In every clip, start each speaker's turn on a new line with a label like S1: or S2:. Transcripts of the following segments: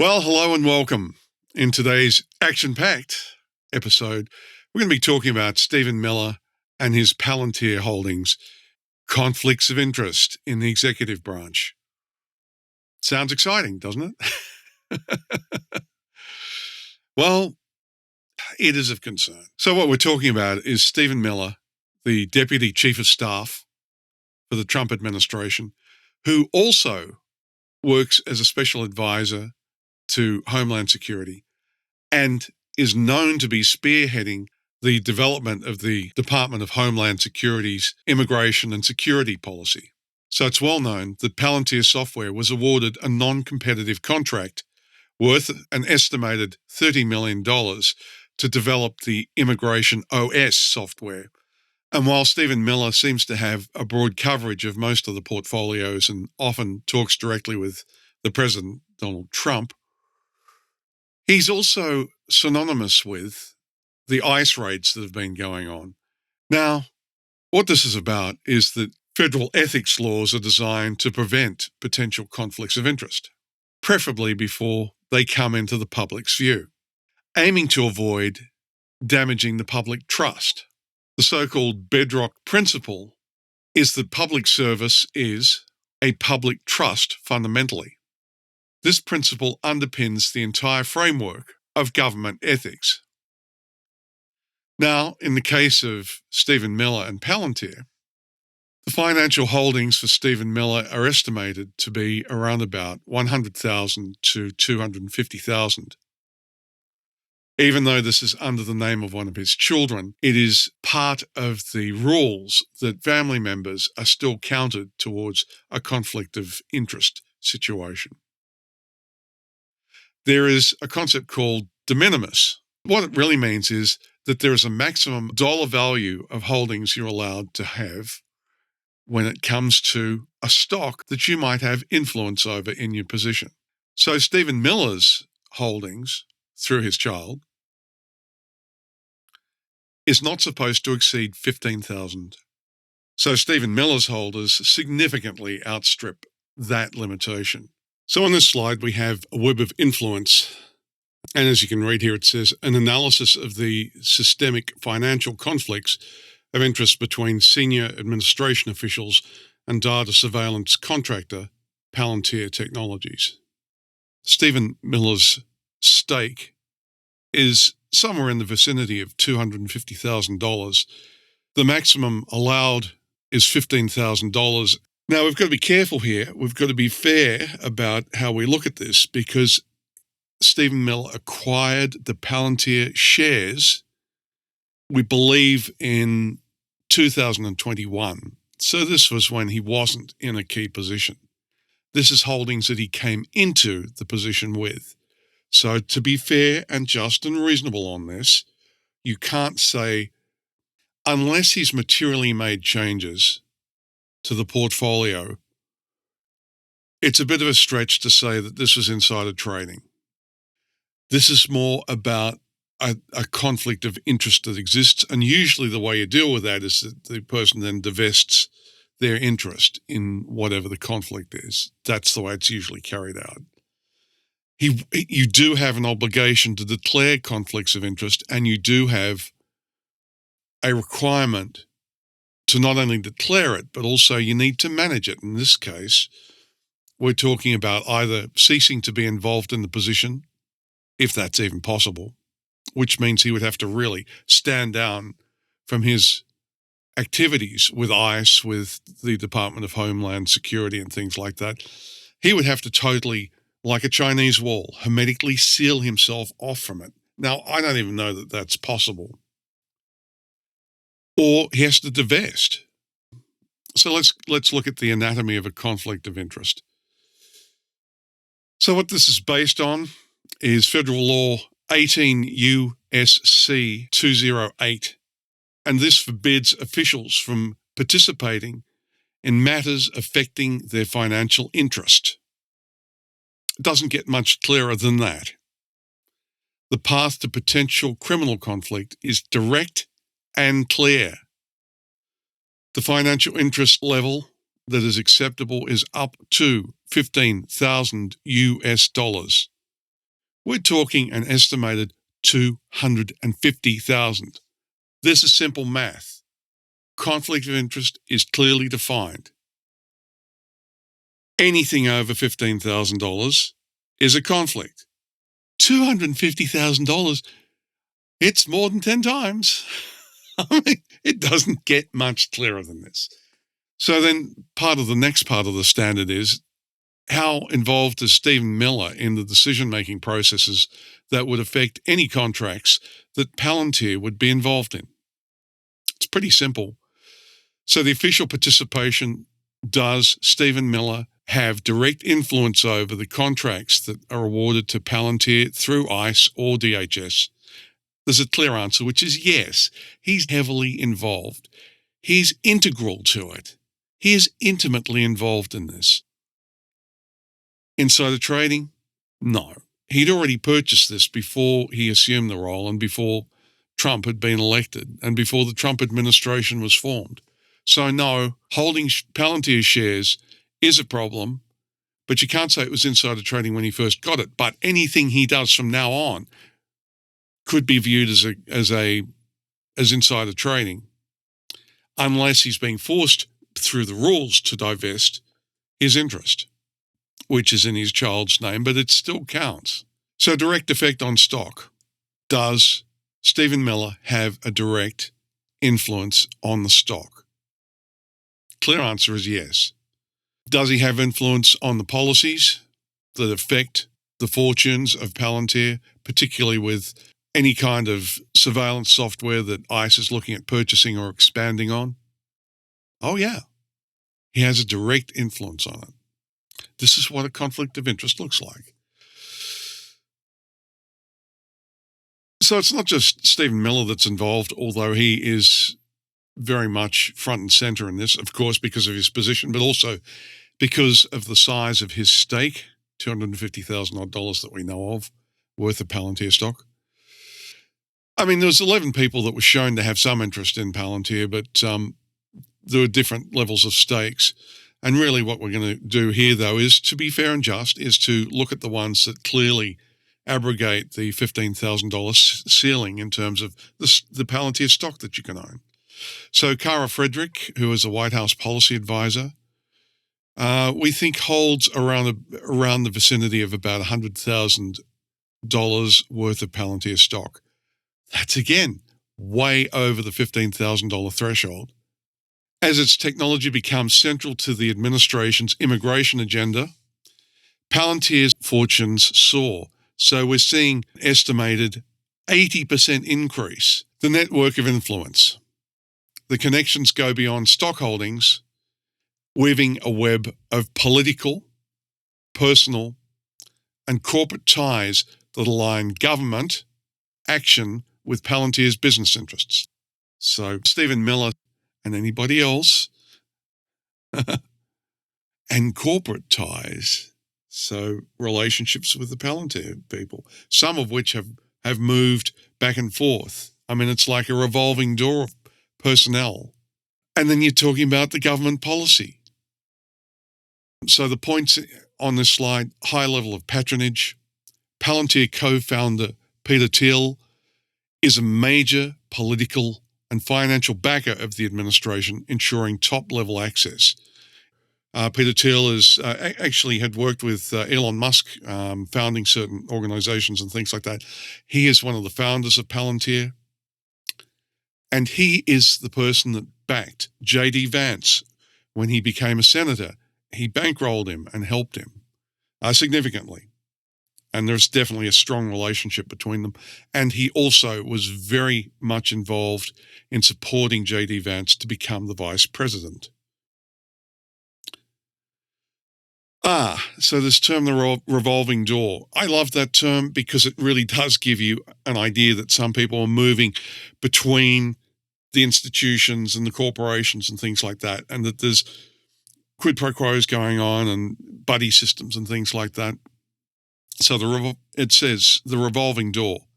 S1: Well, hello and welcome. In today's action-packed episode, we're going to be talking about Stephen Miller and his Palantir holdings, conflicts of interest in the executive branch. Sounds exciting, doesn't it? Well, it is of concern. So what we're talking about is Stephen Miller, the Deputy Chief of Staff for the Trump administration, who also works as a special advisor to Homeland Security and is known to be spearheading the development of the Department of Homeland Security's immigration and security policy. So it's well known that Palantir Software was awarded a non-competitive contract worth an estimated $30 million to develop the Immigration OS software. And while Stephen Miller seems to have a broad coverage of most of the portfolios and often talks directly with the President, Donald Trump, he's also synonymous with the ICE raids that have been going on. Now, what this is about is that federal ethics laws are designed to prevent potential conflicts of interest, preferably before they come into the public's view, aiming to avoid damaging the public trust. The so-called bedrock principle is that public service is a public trust fundamentally. This principle underpins the entire framework of government ethics. Now, in the case of Stephen Miller and Palantir, the financial holdings for Stephen Miller are estimated to be around about $100,000 to $250,000. Even though this is under the name of one of his children, it is part of the rules that family members are still counted towards a conflict of interest situation. There is a concept called de minimis. What it really means is that there is a maximum dollar value of holdings you're allowed to have when it comes to a stock that you might have influence over in your position. So Stephen Miller's holdings, through his child, is not supposed to exceed $15,000. So Stephen Miller's holders significantly outstrip that limitation. So on this slide, we have a web of influence. And as you can read here, it says an analysis of the systemic financial conflicts of interest between senior administration officials and data surveillance contractor Palantir Technologies. Stephen Miller's stake is somewhere in the vicinity of $250,000. The maximum allowed is $15,000. Now, we've got to be careful here. We've got to be fair about how we look at this because Stephen Miller acquired the Palantir shares, we believe, in 2021. So this was when he wasn't in a key position. This is holdings that he came into the position with. So to be fair and just and reasonable on this, you can't say, unless he's materially made changes to the portfolio, it's a bit of a stretch to say that this was insider trading. This is more about a conflict of interest that exists, and usually the way you deal with that is that the person then divests their interest in whatever the conflict is. That's the way it's usually carried out. You do have an obligation to declare conflicts of interest, and you do have a requirement to not only declare it, but also you need to manage it. In this case, we're talking about either ceasing to be involved in the position, if that's even possible, which means he would have to really stand down from his activities with ICE, with the Department of Homeland Security and things like that. He would have to totally, like a Chinese wall, hermetically seal himself off from it. Now, I don't even know that that's possible. Or he has to divest. So let's look at the anatomy of a conflict of interest. So what this is based on is Federal Law 18 U.S.C. 208, and this forbids officials from participating in matters affecting their financial interest. It doesn't get much clearer than that. The path to potential criminal conflict is direct and clear. The financial interest level that is acceptable is up to $15,000 US. We're talking an estimated 250,000. This is simple math. Conflict of interest is clearly defined. Anything over $15,000 is a conflict. $250,000, it's more than 10 times. I mean, it doesn't get much clearer than this. So then the next part of the standard is, how involved is Stephen Miller in the decision-making processes that would affect any contracts that Palantir would be involved in? It's pretty simple. So the official participation, does Stephen Miller have direct influence over the contracts that are awarded to Palantir through ICE or DHS? There's a clear answer, which is yes. He's heavily involved. He's integral to it. He is intimately involved in this. Insider trading? No. He'd already purchased this before he assumed the role and before Trump had been elected and before the Trump administration was formed. So no, holding Palantir shares is a problem, but you can't say it was insider trading when he first got it. But anything he does from now on could be viewed as insider trading, unless he's being forced through the rules to divest his interest, which is in his child's name, but it still counts. So direct effect on stock. Does Stephen Miller have a direct influence on the stock? Clear answer is yes. Does he have influence on the policies that affect the fortunes of Palantir, particularly with any kind of surveillance software that ICE is looking at purchasing or expanding on? Oh, yeah. He has a direct influence on it. This is what a conflict of interest looks like. So it's not just Stephen Miller that's involved, although he is very much front and center in this, of course, because of his position, but also because of the size of his stake, $250,000 that we know of, worth of Palantir stock. I mean, there was 11 people that were shown to have some interest in Palantir, but there were different levels of stakes. And really what we're going to do here, though, is, to be fair and just, is to look at the ones that clearly abrogate the $15,000 ceiling in terms of the Palantir stock that you can own. So Kara Frederick, who is a White House policy advisor, we think holds around the vicinity of about $100,000 worth of Palantir stock. That's, again, way over the $15,000 threshold. As its technology becomes central to the administration's immigration agenda, Palantir's fortunes soar. So we're seeing an estimated 80% increase. The network of influence. The connections go beyond stock holdings, weaving a web of political, personal, and corporate ties that align government action with Palantir's business interests. So Stephen Miller and anybody else, and corporate ties, so relationships with the Palantir people, some of which have moved back and forth. I mean, it's like a revolving door of personnel. And then you're talking about the government policy. So the points on this slide: high level of patronage. Palantir co-founder Peter Thiel is a major political and financial backer of the administration, ensuring top-level access. Peter Thiel actually had worked with Elon Musk, founding certain organizations and things like that. He is one of the founders of Palantir, and he is the person that backed J.D. Vance when he became a senator. He bankrolled him and helped him significantly. And there's definitely a strong relationship between them. And he also was very much involved in supporting J.D. Vance to become the vice president. So this term, the revolving door. I love that term because it really does give you an idea that some people are moving between the institutions and the corporations and things like that, and that there's quid pro quos going on and buddy systems and things like that. So it says the revolving door.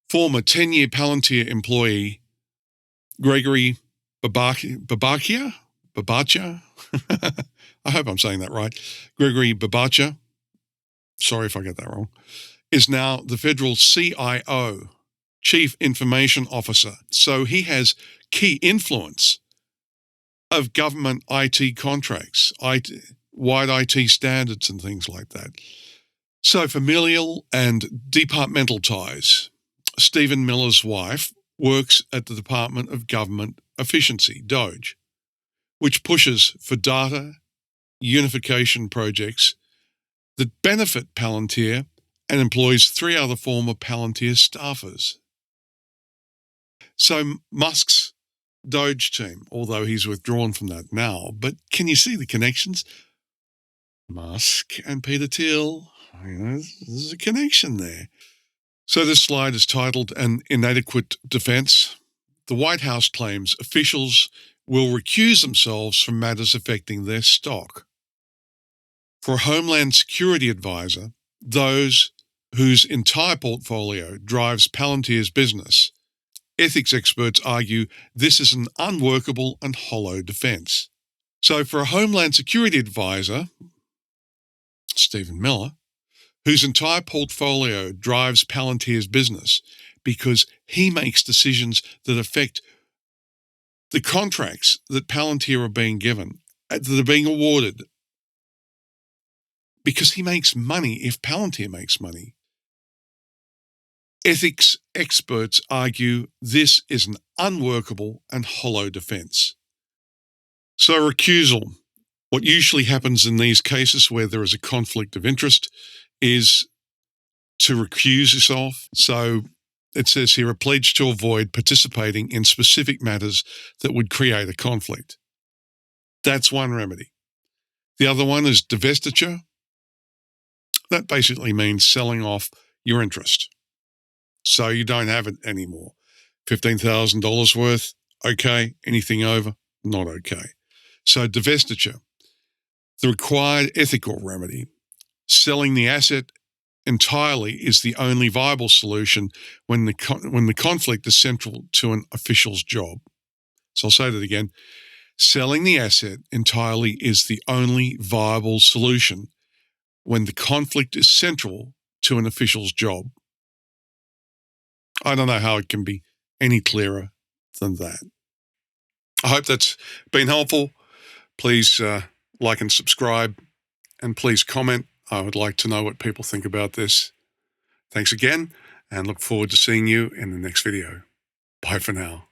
S1: Former 10-year Palantir employee Gregory Babacha? I hope I'm saying that right. Gregory Babacha sorry if I get that wrong, is now the federal CIO, Chief Information Officer. So he has key influence of government IT contracts, wide IT standards and things like that. So familial and departmental ties. Stephen Miller's wife works at the Department of Government Efficiency, DOGE, which pushes for data unification projects that benefit Palantir and employs 3 other former Palantir staffers. So Musk's Doge team, although he's withdrawn from that now, but can you see the connections? Musk and Peter Thiel, there's a connection there. So this slide is titled An Inadequate Defense. The White House claims officials will recuse themselves from matters affecting their stock. For a Homeland Security advisor, those whose entire portfolio drives Palantir's business, ethics experts argue this is an unworkable and hollow defense. So for a Homeland Security advisor, Stephen Miller, whose entire portfolio drives Palantir's business because he makes decisions that affect the contracts that Palantir are being given, that are being awarded, because he makes money if Palantir makes money. Ethics experts argue this is an unworkable and hollow defense. So recusal. What usually happens in these cases where there is a conflict of interest is to recuse yourself. So it says here, a pledge to avoid participating in specific matters that would create a conflict. That's one remedy. The other one is divestiture. That basically means selling off your interest. So you don't have it anymore. $15,000 worth, okay. Anything over, not okay. So divestiture. The required ethical remedy. Selling the asset entirely is the only viable solution when the conflict is central to an official's job. So I'll say that again. Selling the asset entirely is the only viable solution when the conflict is central to an official's job. I don't know how it can be any clearer than that. I hope that's been helpful. Please like and subscribe, and please comment. I would like to know what people think about this. Thanks again, and look forward to seeing you in the next video. Bye for now.